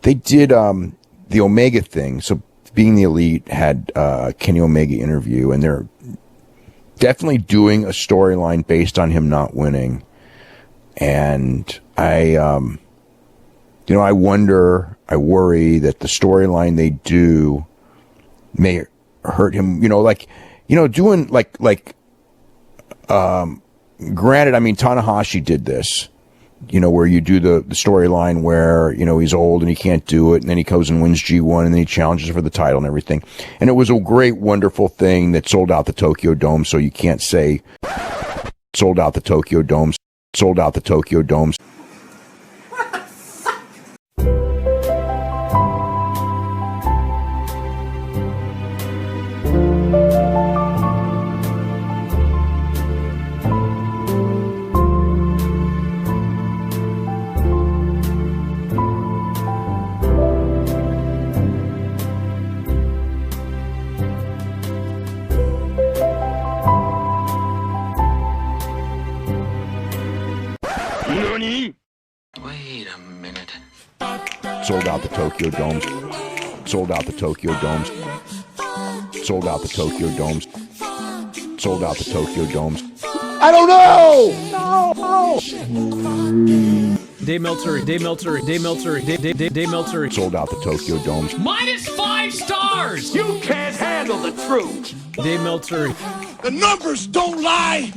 they did the Omega thing. So Being the Elite had Kenny Omega interview, and they're definitely doing a storyline based on him not winning. And I worry that the storyline they do may hurt him. Granted, I mean, Tanahashi did this, where you do the storyline where, he's old and he can't do it, and then he goes and wins G1, and then he challenges for the title and everything. And it was a great, wonderful thing that sold out the Tokyo Dome, so you can't say sold out the Tokyo Dome, sold out the Tokyo Dome. Wait a minute. Sold out the Tokyo Dome. Sold out the Tokyo Dome. Sold out the Tokyo Dome. Sold out the Tokyo Dome. I don't know! No! Dave Meltzer. Sold out the Tokyo Dome. -5 stars! You can't handle the truth. Dave Meltzer. The numbers don't lie.